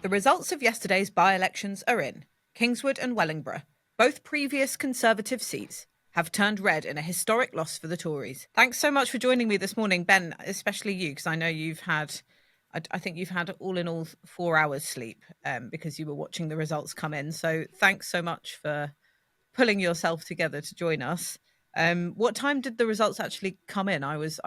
The results of yesterday's by-elections are in. Kingswood and Wellingborough, both previous Conservative seats, have turned red in a historic loss for the Tories. Thanks so much for joining me this morning, Ben, especially you, because I know you've had, I think you've had all in all 4 hours sleep because you were watching the results come in. So thanks so much for pulling yourself together to join us. What time did the results actually come in? I was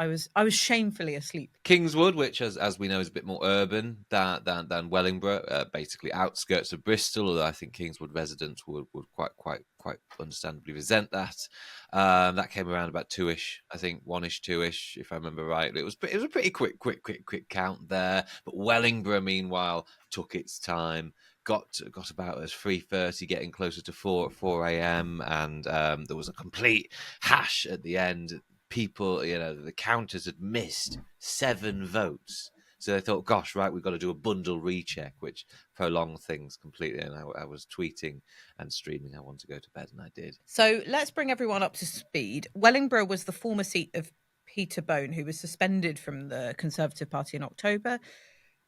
shamefully asleep. Kingswood, which, as we know, is a bit more urban than Wellingborough, basically outskirts of Bristol. Although I think Kingswood residents would quite understandably resent that. That came around about 2ish, I think 1ish, 2ish, if I remember right. It was a pretty quick count there. But Wellingborough, meanwhile, took its time. Got about as 3:30, getting closer to 4 a.m. and there was a complete hash at the end. People, the counters had missed 7 votes. So they thought, gosh, right, we've got to do a bundle recheck, which prolonged things completely. And I was tweeting and streaming I want to go to bed, and I did. So let's bring everyone up to speed. Wellingborough was the former seat of Peter Bone, who was suspended from the Conservative Party in October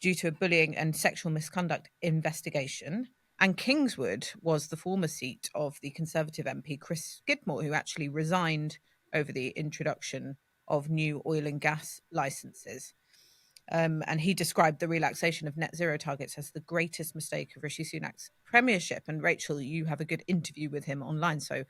due to a bullying and sexual misconduct investigation. And Kingswood was the former seat of the Conservative MP Chris Skidmore, who actually resigned over the introduction of new oil and gas licenses. And he described the relaxation of net zero targets as the greatest mistake of Rishi Sunak's premiership. And Rachel, you have a good interview with him online. So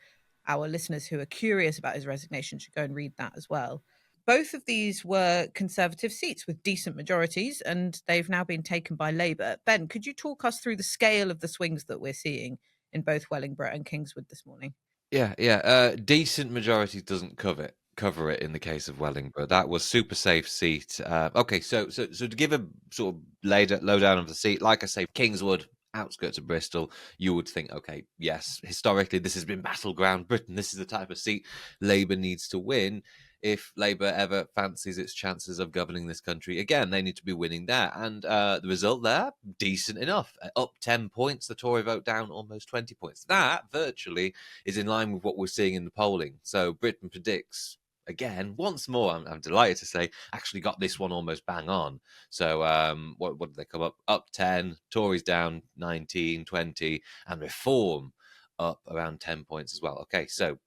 our listeners who are curious about his resignation should go and read that as well. Both of these were Conservative seats with decent majorities, and they've now been taken by Labour. Ben, could you talk us through the scale of the swings that we're seeing in both Wellingborough and Kingswood this morning? Yeah. Decent majorities doesn't cover it in the case of Wellingborough. That was super safe seat. Okay, so to give a sort of lowdown of the seat, like I say, Kingswood, outskirts of Bristol, you would think, okay, yes, historically this has been battleground Britain. This is the type of seat Labour needs to win. If Labour ever fancies its chances of governing this country again, they need to be winning there. And the result there, decent enough. Up 10 points, the Tory vote down almost 20 points. That virtually is in line with what we're seeing in the polling. So Britain predicts, again, once more, I'm delighted to say, actually got this one almost bang on. So what did they come up? Up 10, Tories down 19, 20, and Reform up around 10 points as well. Okay, so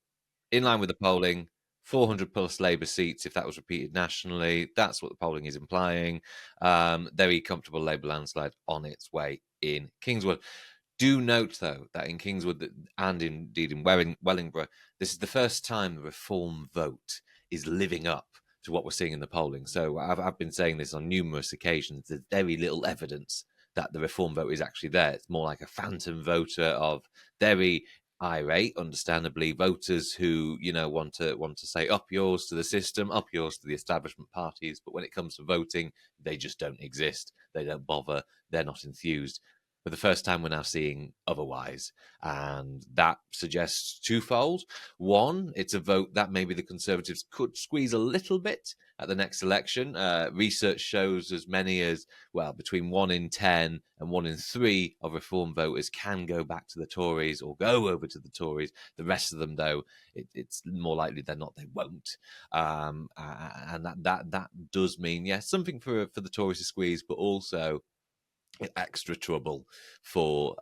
in line with the polling, 400 plus Labour seats, if that was repeated nationally. That's what the polling is implying. Very comfortable Labour landslide on its way in Kingswood. Do note, though, that in Kingswood and indeed in Wellingborough, this is the first time the Reform vote is living up to what we're seeing in the polling. So I've been saying this on numerous occasions. There's very little evidence that the Reform vote is actually there. It's more like a phantom voter of very irate, understandably, voters who want to say up yours to the system, up yours to the establishment parties, but when it comes to voting, they just don't exist. They don't bother. They're not enthused. For the first time, we're now seeing otherwise, and that suggests twofold. One, it's a vote that maybe the Conservatives could squeeze a little bit at the next election. Research shows as many as, well, between 1 in 10 and 1 in 3 of Reform voters can go back to the Tories or go over to the Tories. The rest of them, though, it's more likely than not they won't. And that does mean, yes, something for the Tories to squeeze, but also extra trouble for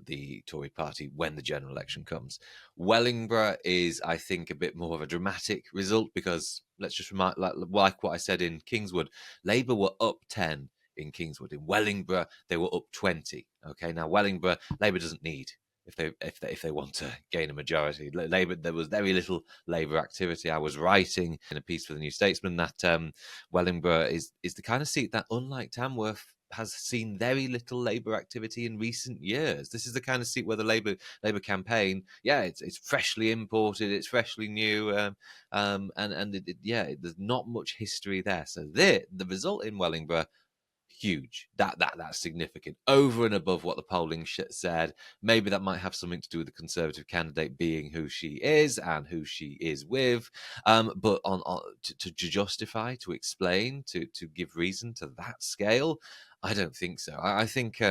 the Tory party when the general election comes. Wellingborough is, I think, a bit more of a dramatic result because, let's just remind, like what I said in Kingswood, Labour were up 10 in Kingswood. In Wellingborough, they were up 20. Okay, now Wellingborough, Labour doesn't need if they want to gain a majority. Labour, there was very little Labour activity. I was writing in a piece for the New Statesman that Wellingborough is the kind of seat that, unlike Tamworth, has seen very little Labour activity in recent years. This is the kind of seat where the Labour campaign, it's freshly imported, it's freshly new, and there's not much history there. So the result in Wellingborough, huge. That's significant, over and above what the polling said. Maybe that might have something to do with the Conservative candidate being who she is and who she is with. But to justify, to explain, to give reason to that scale, I don't think so. I think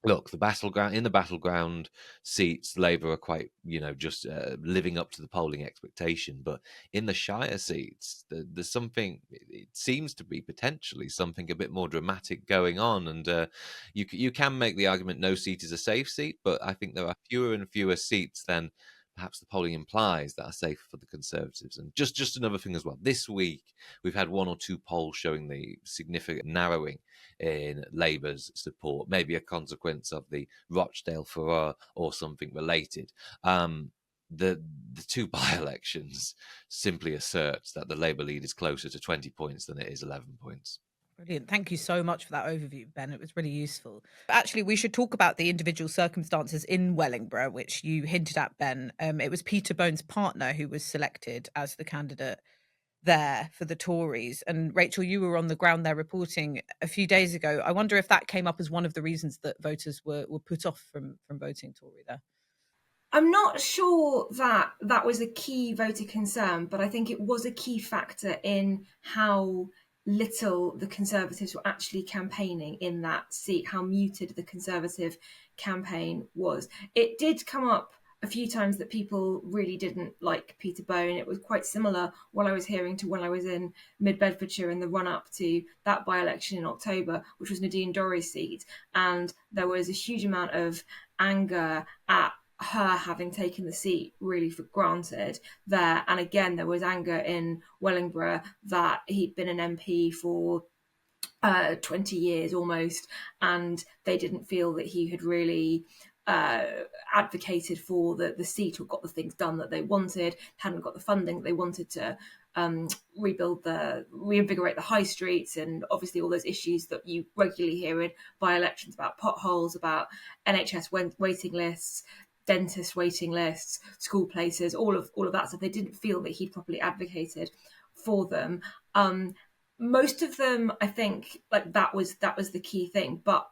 look, the battleground seats, Labour are quite, just living up to the polling expectation. But in the shire seats, there's something. It seems to be potentially something a bit more dramatic going on, and you can make the argument no seat is a safe seat, but I think there are fewer and fewer seats than perhaps the polling implies that are safe for the Conservatives. And just another thing as well. This week we've had one or two polls showing the significant narrowing in Labour's support, maybe a consequence of the Rochdale furore or something related. The two by-elections simply asserts that the Labour lead is closer to 20 points than it is 11 points. Brilliant. Thank you so much for that overview, Ben. It was really useful. Actually, we should talk about the individual circumstances in Wellingborough, which you hinted at, Ben. It was Peter Bone's partner who was selected as the candidate there for the Tories. And Rachel, you were on the ground there reporting a few days ago. I wonder if that came up as one of the reasons that voters were put off from voting Tory there. I'm not sure that that was a key voter concern, but I think it was a key factor in how little the Conservatives were actually campaigning in that seat, how muted the Conservative campaign was. It did come up a few times that people really didn't like Peter Bone. It was quite similar what I was hearing to when I was in Mid Bedfordshire in the run up to that by-election in October, which was Nadine Dorries' seat. And there was a huge amount of anger at her having taken the seat really for granted there. And again, there was anger in Wellingborough that he'd been an MP for 20 years almost, and they didn't feel that he had really advocated for the seat or got the things done that they wanted, hadn't got the funding that they wanted to reinvigorate the high streets, and obviously all those issues that you regularly hear in by-elections about potholes, about NHS waiting lists, dentist waiting lists, school places, all of that stuff. They didn't feel that he'd properly advocated for them. Most of them, I think, like that was the key thing, but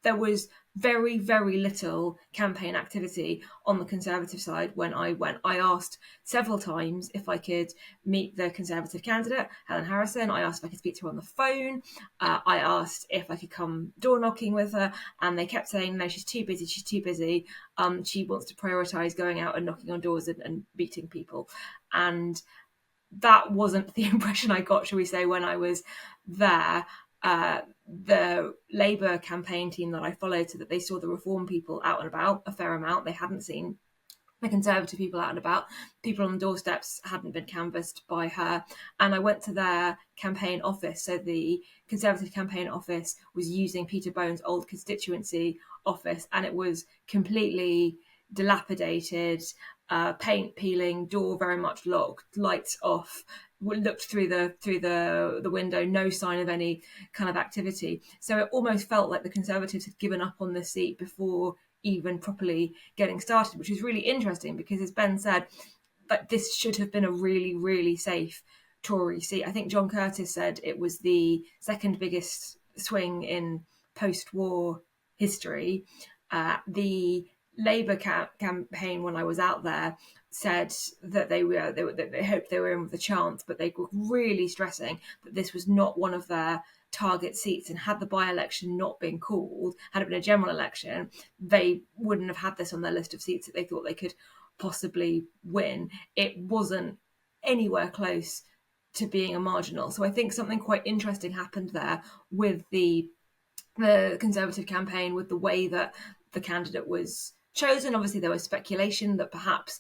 there was very, very little campaign activity on the Conservative side when I went. I asked several times if I could meet the Conservative candidate, Helen Harrison. I asked if I could speak to her on the phone. I asked if I could come door knocking with her, and they kept saying, no, she's too busy. She wants to prioritise going out and knocking on doors and meeting people. And that wasn't the impression I got, shall we say, when I was there. The Labour campaign team that I followed said that they saw the Reform people out and about a fair amount. They hadn't seen the Conservative people out and about. People on the doorsteps hadn't been canvassed by her. And I went to their campaign office. So the Conservative campaign office was using Peter Bone's old constituency office, and it was completely dilapidated, paint peeling, door very much locked, lights off. Looked through the window, no sign of any kind of activity. So it almost felt like the Conservatives had given up on the seat before even properly getting started, which is really interesting because, as Ben said, that this should have been a really, really safe Tory seat. I think John Curtis said it was the second biggest swing in post-war history. The Labour campaign, when I was out there, said that they hoped they were in with a chance, but they were really stressing that this was not one of their target seats, and had the by-election not been called, had it been a general election, they wouldn't have had this on their list of seats that they thought they could possibly win. It wasn't anywhere close to being a marginal. So I think something quite interesting happened there with the Conservative campaign, with the way that the candidate was chosen. Obviously, there was speculation that perhaps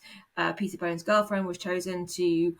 Peter Bone's girlfriend was chosen to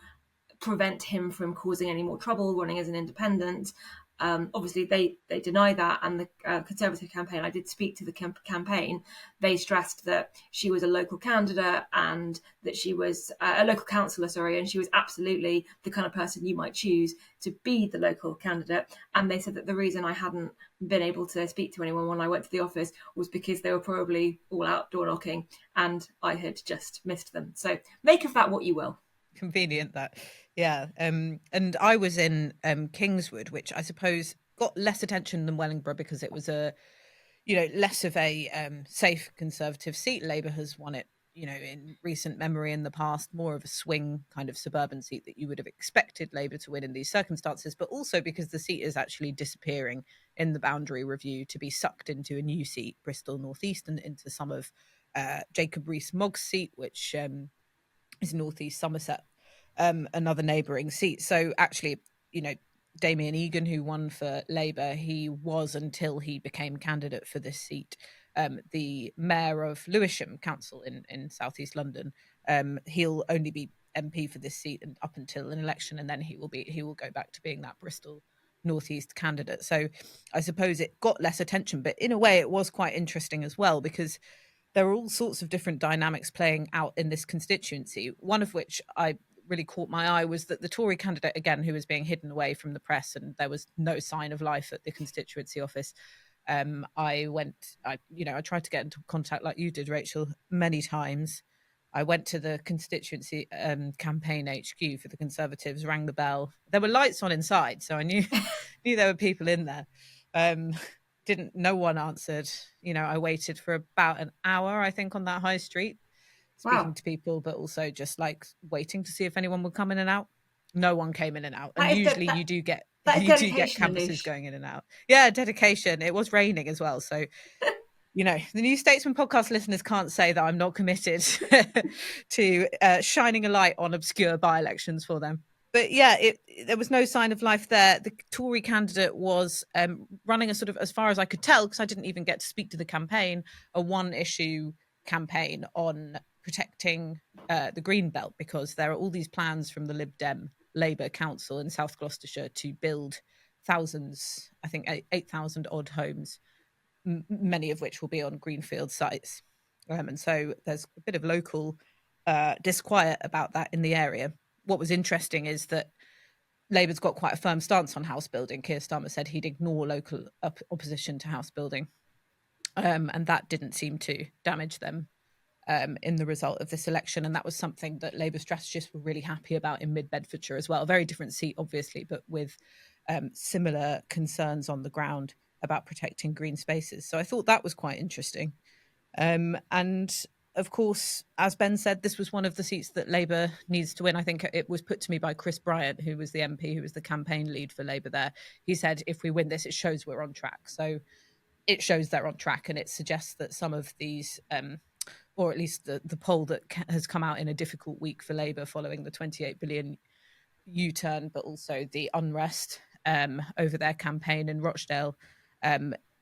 prevent him from causing any more trouble running as an independent. Obviously, they deny that, and the Conservative campaign, I did speak to the campaign, they stressed that she was a local candidate and that she was a local councillor, and she was absolutely the kind of person you might choose to be the local candidate. And they said that the reason I hadn't been able to speak to anyone when I went to the office was because they were probably all out door knocking and I had just missed them. So make of that what you will. Convenient that. Yeah. And I was in Kingswood, which I suppose got less attention than Wellingborough because it was less of a safe Conservative seat. Labour has won it in recent memory in the past, more of a swing kind of suburban seat that you would have expected Labour to win in these circumstances, but also because the seat is actually disappearing in the boundary review to be sucked into a new seat, Bristol North East, and into some of Jacob Rees-Mogg's seat, which is North East Somerset, another neighbouring seat. So actually, Damien Egan, who won for Labour, he was, until he became candidate for this seat, the mayor of Lewisham Council in southeast London. He'll only be MP for this seat and up until an election, and then he will go back to being that Bristol Northeast candidate. So I suppose it got less attention, but in a way it was quite interesting as well, because there are all sorts of different dynamics playing out in this constituency. One of which I really caught my eye was that the Tory candidate, again, who was being hidden away from the press, and there was no sign of life at the constituency office. I tried to get into contact like you did, Rachel, many times. I went to the constituency campaign HQ for the Conservatives, rang the bell. There were lights on inside, so I knew there were people in there. No one answered. I waited for about an hour, I think, on that high street, speaking to people, but also just like waiting to see if anyone would come in and out. No one came in and out. And usually you do get campuses going in and out. Yeah, dedication. It was raining as well. So, the New Statesman podcast listeners can't say that I'm not committed to shining a light on obscure by-elections for them. But yeah, there was no sign of life there. The Tory candidate was running a sort of, as far as I could tell, because I didn't even get to speak to the campaign, a one-issue campaign on protecting the Green Belt, because there are all these plans from the Lib Dem Labour Council in South Gloucestershire to build thousands, I think 8,000 odd homes, many of which will be on greenfield sites. And so there's a bit of local disquiet about that in the area. What was interesting is that Labour's got quite a firm stance on house building. Keir Starmer said he'd ignore local opposition to house building. And that didn't seem to damage them in the result of this election. And that was something that Labour strategists were really happy about in Mid-Bedfordshire as well. A very different seat, obviously, but with similar concerns on the ground about protecting green spaces. So I thought that was quite interesting. And of course, as Ben said, this was one of the seats that Labour needs to win. I think it was put to me by Chris Bryant, who was the MP, who was the campaign lead for Labour there. He said, if we win this, it shows we're on track. So it shows they're on track, and it suggests that some of these, or at least the poll that has come out in a difficult week for Labour following the 28 billion U-turn, but also the unrest over their campaign in Rochdale,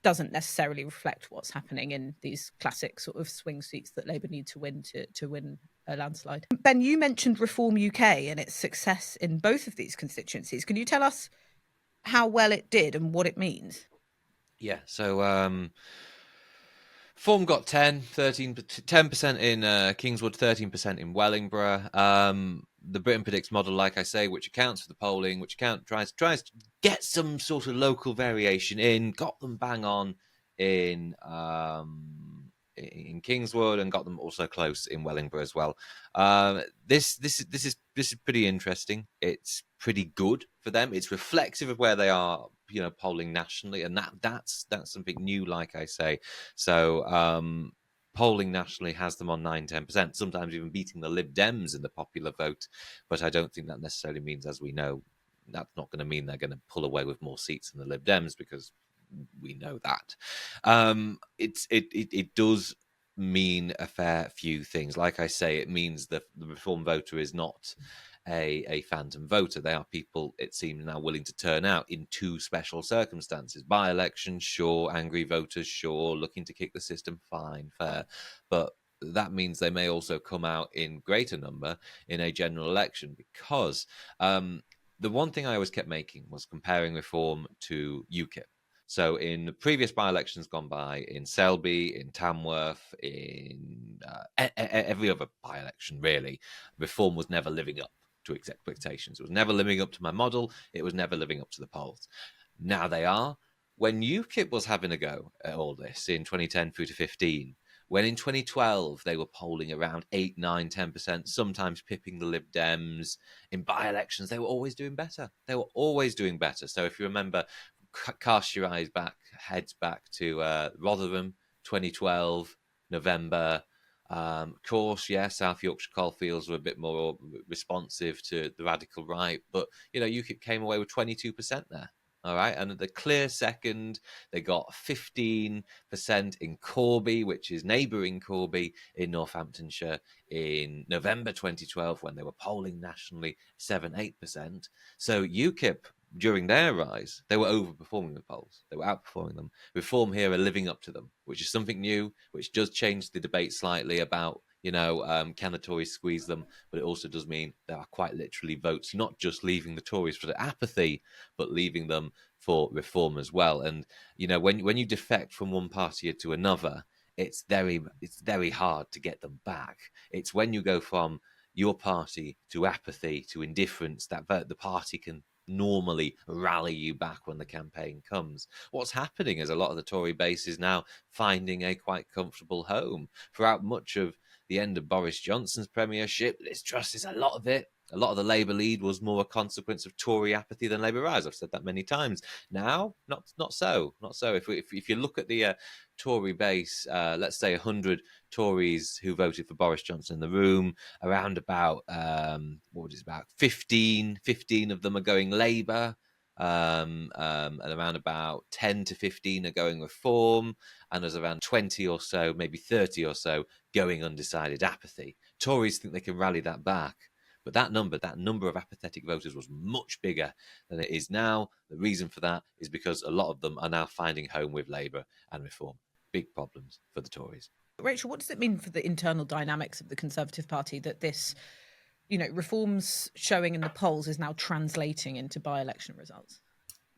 doesn't necessarily reflect what's happening in these classic sort of swing seats that Labour need to win to win a landslide. Ben, you mentioned Reform UK and its success in both of these constituencies. Can you tell us how well it did and what it means? Yeah, so Reform got 10% in Kingswood, 13% in Wellingborough. The Britain Predicts model, like I say, which accounts for the polling, which tries to get some sort of local variation in, got them bang on in Kingswood, and got them also close in Wellingborough as well. This is pretty interesting. It's pretty good for them. It's reflective of where they are, polling nationally, and that's something new, like I say. So polling nationally has them on 9-10%, sometimes even beating the Lib Dems in the popular vote. But I don't think that necessarily means, as we know, that's not going to mean they're going to pull away with more seats than the Lib Dems, because we know that. It does mean a fair few things. Like I say, it means that the Reform voter is not a phantom voter. They are people, it seems now, willing to turn out in two special circumstances. By-election, sure. Angry voters, sure. Looking to kick the system, fine, fair. But that means they may also come out in greater number in a general election, because the one thing I always kept making was comparing Reform to UKIP. So in the previous by-elections gone by, in Selby, in Tamworth, in every other by-election, really, Reform was never living up to expectations. It was never living up to my model. It was never living up to the polls. Now they are. When UKIP was having a go at all this in 2010 through to 15, when in 2012 they were polling around 8, 9, 10%, sometimes pipping the Lib Dems, in by-elections they were always doing better. They were always doing better. So if you remember, cast your heads back to Rotherham, 2012, November. Of course, yeah, South Yorkshire coalfields were a bit more responsive to the radical right, but UKIP came away with 22% there. All right, and the clear second, they got 15% in Corby, which is neighbouring Corby in Northamptonshire, in November 2012 when they were polling nationally 7-8%. So UKIP, during their rise, they were overperforming the polls. They were outperforming them. Reform here are living up to them, which is something new, which does change the debate slightly about, can the Tories squeeze them? But it also does mean there are quite literally votes, not just leaving the Tories for the apathy, but leaving them for reform as well. And, when you defect from one party to another, it's very hard to get them back. It's when you go from your party to apathy to indifference that the party can normally rally you back when the campaign comes. What's happening is a lot of the Tory base is now finding a quite comfortable home. Throughout much of the end of Boris Johnson's premiership, Liz Truss is a lot of it. A lot of the Labour lead was more a consequence of Tory apathy than Labour rise. I've said that many times. Now, not so. If you look at the Tory base, let's say 100 Tories who voted for Boris Johnson in the room, around about about 15 of them are going Labour, and around about 10 to 15 are going Reform, and there's around 20 or so, maybe 30 or so, going undecided apathy. Tories think they can rally that back. But that number of apathetic voters was much bigger than it is now. The reason for that is because a lot of them are now finding home with Labour and Reform. Big problems for the Tories. Rachel, what does it mean for the internal dynamics of the Conservative Party that this, reforms showing in the polls is now translating into by-election results?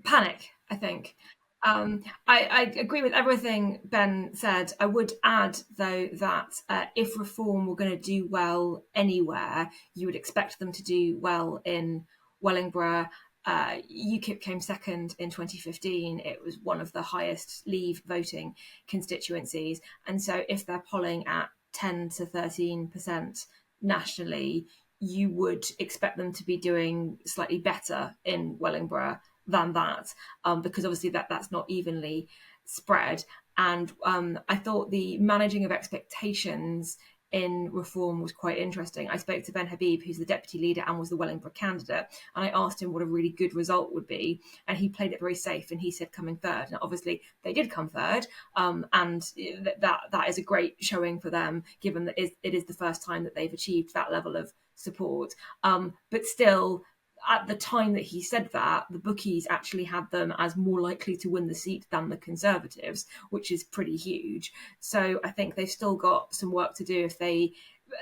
Panic, I think. I agree with everything Ben said. I would add, though, that if Reform were going to do well anywhere, you would expect them to do well in Wellingborough. UKIP came second in 2015. It was one of the highest Leave voting constituencies. And so if they're polling at 10 to 13% nationally, you would expect them to be doing slightly better in Wellingborough than that, because obviously that's not evenly spread. And I thought the managing of expectations in Reform was quite interesting. I spoke to Ben Habib, who's the deputy leader and was the Wellingborough candidate, and I asked him what a really good result would be, and he played it very safe, and he said coming third. Now, obviously, they did come third, and that is a great showing for them, given that it is the first time that they've achieved that level of support. But still, at the time that he said that, the bookies actually had them as more likely to win the seat than the Conservatives, which is pretty huge. So I think they've still got some work to do.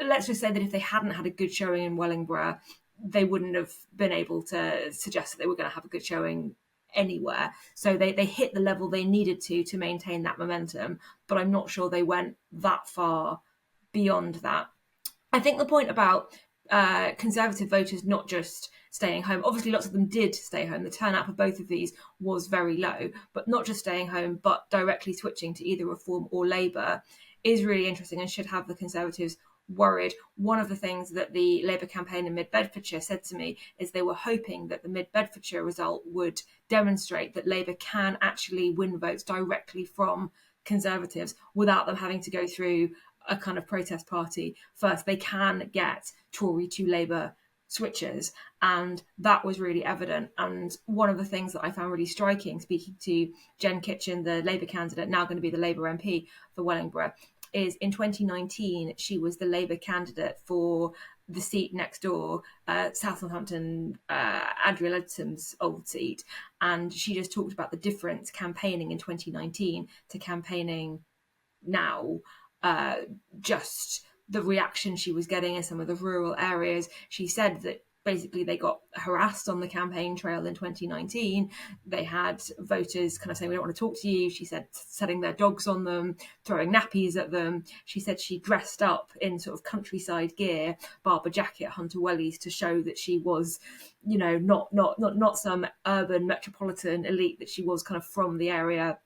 Let's just say that if they hadn't had a good showing in Wellingborough, they wouldn't have been able to suggest that they were going to have a good showing anywhere. So they hit the level they needed to maintain that momentum, but I'm not sure they went that far beyond that. I think the point about Conservative voters not just staying home, obviously lots of them did stay home. The turnout for both of these was very low, but not just staying home, but directly switching to either Reform or Labour is really interesting and should have the Conservatives worried. One of the things that the Labour campaign in Mid-Bedfordshire said to me is they were hoping that the Mid-Bedfordshire result would demonstrate that Labour can actually win votes directly from Conservatives without them having to go through a kind of protest party first. They can get Tory to Labour switches, and that was really evident. And one of the things that I found really striking, speaking to Jen Kitchen, the Labour candidate, now going to be the Labour MP for Wellingborough, is in 2019 she was the Labour candidate for the seat next door, South Northampton, Andrew Leadsam's old seat, and she just talked about the difference campaigning in 2019 to campaigning now. Just the reaction she was getting in some of the rural areas. She said that basically they got harassed on the campaign trail in 2019. They had voters kind of saying, we don't want to talk to you. She said setting their dogs on them, throwing nappies at them. She said she dressed up in sort of countryside gear, Barber jacket, Hunter Wellies, to show that she was, not some urban metropolitan elite, that she was kind of from the area.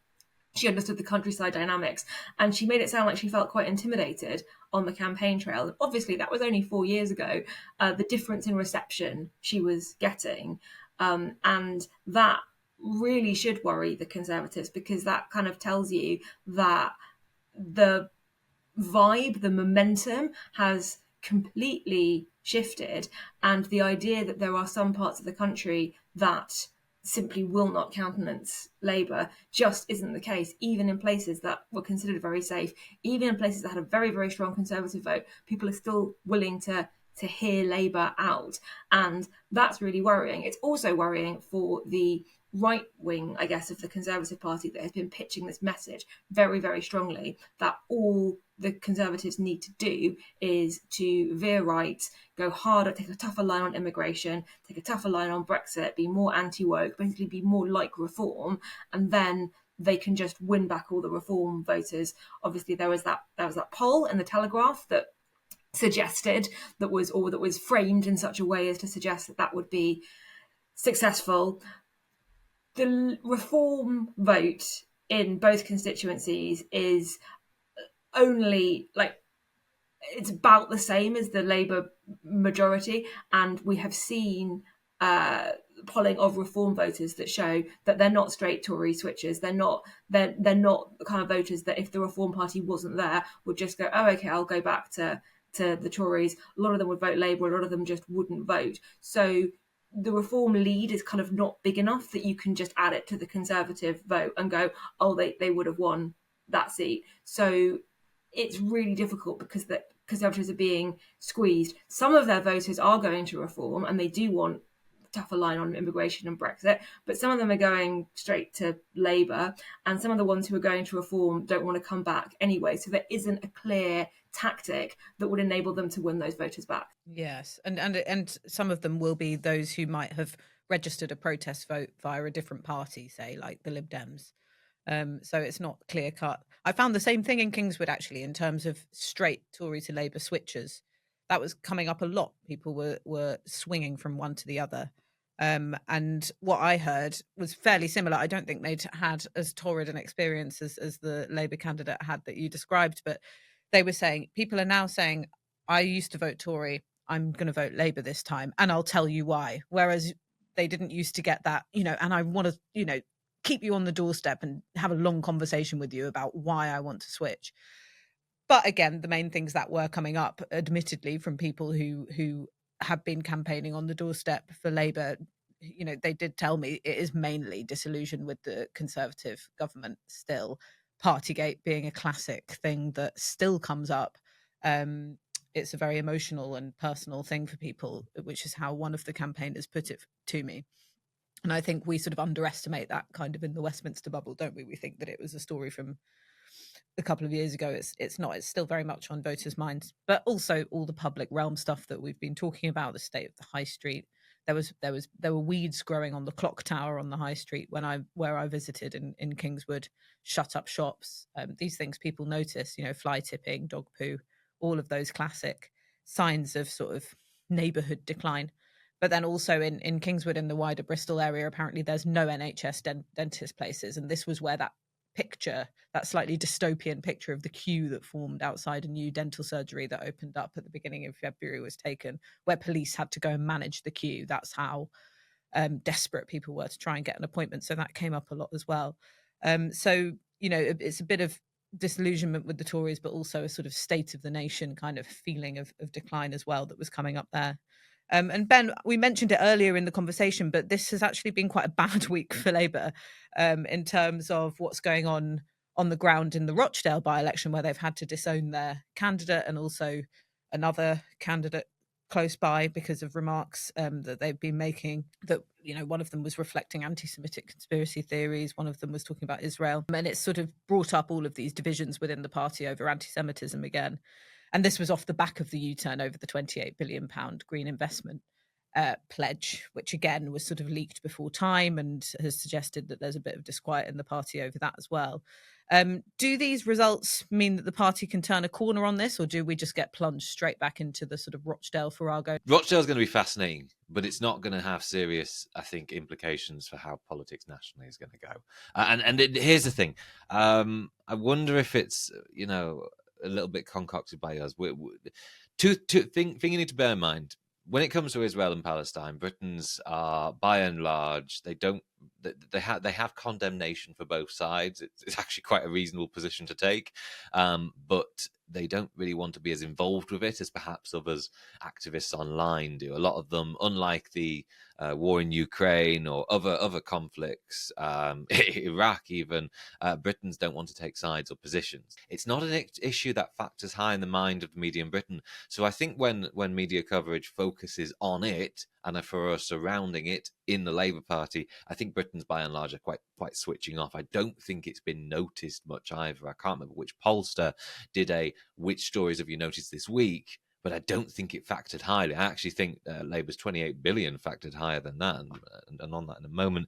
She understood the countryside dynamics, and she made it sound like she felt quite intimidated on the campaign trail. And obviously, that was only 4 years ago. The difference in reception she was getting, and that really should worry the Conservatives, because that kind of tells you that the vibe, the momentum has completely shifted, and the idea that there are some parts of the country that simply will not countenance Labour just isn't the case. Even in places that were considered very safe, even in places that had a very, very strong Conservative vote, people are still willing to hear Labour out, and that's really worrying. It's also worrying for the right wing, I guess, of the Conservative Party that has been pitching this message very, very strongly that all the Conservatives need to do is to veer right, go harder, take a tougher line on immigration, take a tougher line on Brexit, be more anti-woke, basically be more like Reform, and then they can just win back all the Reform voters. Obviously, there was that poll in the Telegraph that suggested that was framed in such a way as to suggest that that would be successful. The Reform vote in both constituencies is only it's about the same as the Labour majority, and we have seen polling of Reform voters that show that they're not straight Tory switchers. They're not the kind of voters that if the Reform Party wasn't there would just go, oh, okay, I'll go back to the Tories. A lot of them would vote Labour. A lot of them just wouldn't vote. So the Reform lead is kind of not big enough that you can just add it to the Conservative vote and go, oh, they would have won that seat. So it's really difficult because the Conservatives are being squeezed. Some of their voters are going to Reform and they do want a tougher line on immigration and Brexit, but some of them are going straight to Labour, and some of the ones who are going to Reform don't want to come back anyway. So there isn't a clear tactic that would enable them to win those voters back. Yes, and some of them will be those who might have registered a protest vote via a different party, say like the Lib Dems. So it's not clear cut. I found the same thing in Kingswood actually in terms of straight Tory to Labour switchers. That was coming up a lot. People were swinging from one to the other. And what I heard was fairly similar. I don't think they'd had as torrid an experience as the Labour candidate had that you described, but they were saying, people are now saying, I used to vote Tory, I'm going to vote Labour this time, and I'll tell you why. Whereas they didn't used to get that, and I want to, keep you on the doorstep and have a long conversation with you about why I want to switch. But again, the main things that were coming up, admittedly, from people who have been campaigning on the doorstep for Labour, they did tell me it is mainly disillusion with the Conservative government still. Partygate being a classic thing that still comes up. It's a very emotional and personal thing for people, which is how one of the campaigners put it to me. And I think we sort of underestimate that kind of in the Westminster bubble, don't we? We think that it was a story from a couple of years ago. It's not. It's still very much on voters' minds. But also all the public realm stuff that we've been talking about, the state of the high street. There were weeds growing on the clock tower on the high street where I visited in Kingswood. Shut up shops. These things people notice. Fly tipping, dog poo, all of those classic signs of sort of neighbourhood decline. But then also in Kingswood, in the wider Bristol area, apparently there's no NHS dentist places. And this was where that picture, that slightly dystopian picture of the queue that formed outside a new dental surgery that opened up at the beginning of February was taken, where police had to go and manage the queue. That's how desperate people were to try and get an appointment. So that came up a lot as well. So, it's a bit of disillusionment with the Tories, but also a sort of state of the nation kind of feeling of decline as well that was coming up there. And Ben, we mentioned it earlier in the conversation, but this has actually been quite a bad week for Labour in terms of what's going on the ground in the Rochdale by-election, where they've had to disown their candidate and also another candidate close by because of remarks that they've been making that, one of them was reflecting anti-Semitic conspiracy theories. One of them was talking about Israel. And it's sort of brought up all of these divisions within the party over anti-Semitism again. And this was off the back of the U-turn over the £28 billion green investment pledge, which again was sort of leaked before time and has suggested that there's a bit of disquiet in the party over that as well. Do these results mean that the party can turn a corner on this, or do we just get plunged straight back into the sort of Rochdale-Farrago? Rochdale's going to be fascinating, but it's not going to have serious, I think, implications for how politics nationally is going to go. Here's the thing. I wonder if it's, a little bit concocted by us. Thing you need to bear in mind, when it comes to Israel and Palestine, Britons are, by and large, they don't they have condemnation for both sides. It's actually quite a reasonable position to take, but they don't really want to be as involved with it as perhaps others activists online do. A lot of them, unlike the war in Ukraine or other conflicts, Iraq even, Britons don't want to take sides or positions. It's not an issue that factors high in the mind of the media in Britain. So I think when media coverage focuses on it and a furore surrounding it in the Labour Party, I think Britons by and large are quite switching off. I don't think it's been noticed much either. I can't remember which pollster did a which stories have you noticed this week, but I don't think it factored highly. I actually think Labour's 28 billion factored higher than that, and on that in a moment.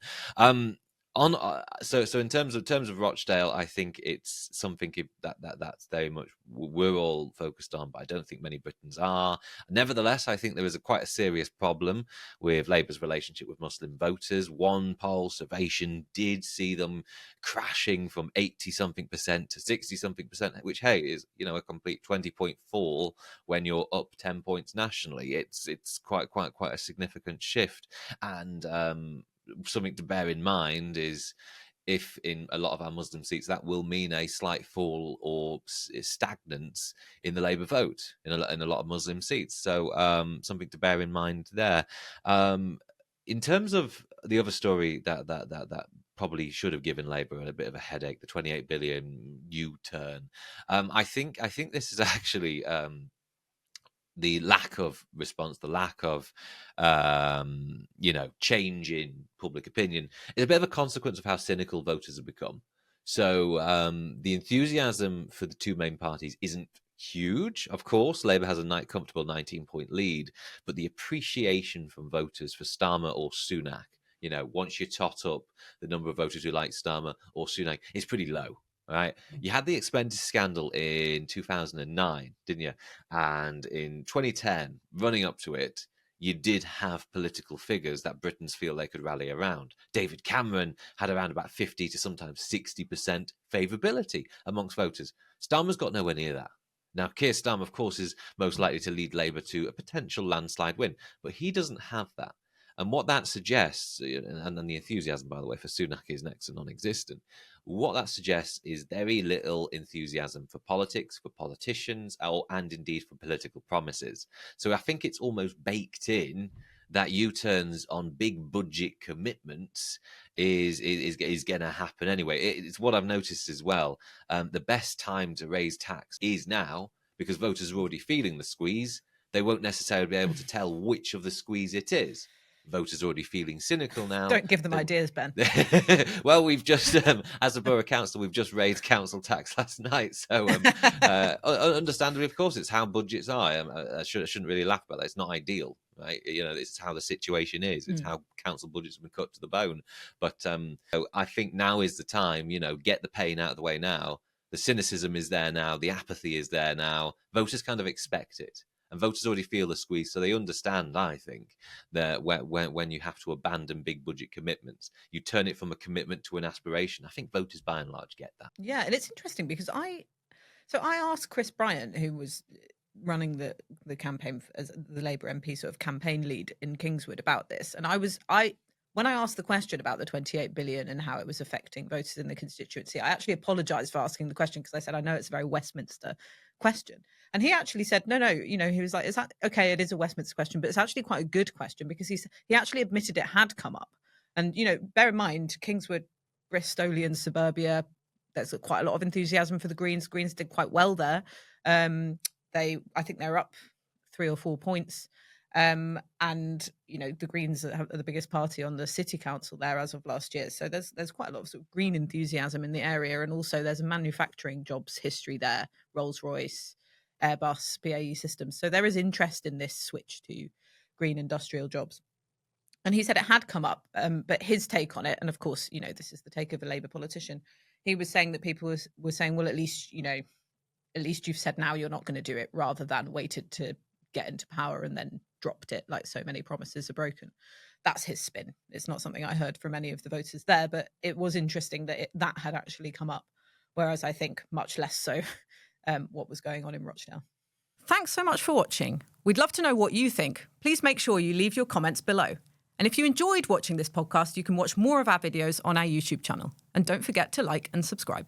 So in terms of Rochdale, I think it's something that's very much we're all focused on, but I don't think many Britons are. Nevertheless, I think there is quite a serious problem with Labour's relationship with Muslim voters. One poll, Survation, did see them crashing from 80-something% to 60-something%, which, hey, is a complete 20-point fall when you're up 10 points nationally. It's quite a significant shift, and something to bear in mind is if in a lot of our Muslim seats that will mean a slight fall or stagnance in the Labour vote in a lot of Muslim seats. So something to bear in mind there. In terms of the other story that probably should have given Labour a bit of a headache, the 28 billion U-turn. I think this is actually the lack of response, the lack of change in public opinion is a bit of a consequence of how cynical voters have become. So the enthusiasm for the two main parties isn't huge. Of course, Labour has a comfortable 19-point lead, but the appreciation from voters for Starmer or Sunak, once you tot up the number of voters who like Starmer or Sunak, is pretty low. Right, you had the expenditure scandal in 2009, didn't you? And in 2010, running up to it, you did have political figures that Britons feel they could rally around. David Cameron had around about 50 to sometimes 60% favourability amongst voters. Starmer's got nowhere near that. Now, Keir Starmer, of course, is most likely to lead Labour to a potential landslide win, but he doesn't have that. And what that suggests, and the enthusiasm, by the way, for Sunak is next to non-existent, what that suggests is very little enthusiasm for politics, for politicians, and indeed for political promises. So I think it's almost baked in that U-turns on big budget commitments is going to happen anyway. It's what I've noticed as well. The best time to raise tax is now, because voters are already feeling the squeeze. They won't necessarily be able to tell which of the squeeze it is. Voters already feeling cynical now. Don't give them ideas, Ben. Well, we've just, as a borough council, we've just raised council tax last night. So, understandably, of course, it's how budgets are. I shouldn't really laugh about that. It's not ideal, right? This is how the situation is. It's how council budgets have been cut to the bone. But so I think now is the time. Get the pain out of the way now. The cynicism is there now. The apathy is there now. Voters kind of expect it. And voters already feel the squeeze, so they understand, I think, that when you have to abandon big budget commitments, you turn it from a commitment to an aspiration. I think voters, by and large, get that. Yeah, and it's interesting because I asked Chris Bryant, who was running the campaign as the Labour MP sort of campaign lead in Kingswood, about this, and when I asked the question about the 28 billion and how it was affecting voters in the constituency, I actually apologised for asking the question because I said, I know it's a very Westminster question. And he actually said, no, he was like, is that okay? It is a Westminster question, but it's actually quite a good question because he actually admitted it had come up. And, bear in mind, Kingswood, Bristolian suburbia, there's quite a lot of enthusiasm for the Greens. Greens did quite well there. I think they're up 3 or 4 points. And the Greens are the biggest party on the city council there as of last year. So there's quite a lot of sort of green enthusiasm in the area, and also there's a manufacturing jobs history there: Rolls-Royce, Airbus, BAE Systems. So there is interest in this switch to green industrial jobs. And he said it had come up, but his take on it, and of course, this is the take of a Labour politician. He was saying that people were saying, well, at least you've said now you're not going to do it, rather than waited to get into power and then dropped it like so many promises are broken. That's his spin. It's not something I heard from any of the voters there, but it was interesting that that had actually come up, whereas I think much less so what was going on in Rochdale. Thanks so much for watching. We'd love to know what you think. Please make sure you leave your comments below. And if you enjoyed watching this podcast, you can watch more of our videos on our YouTube channel. And don't forget to like and subscribe.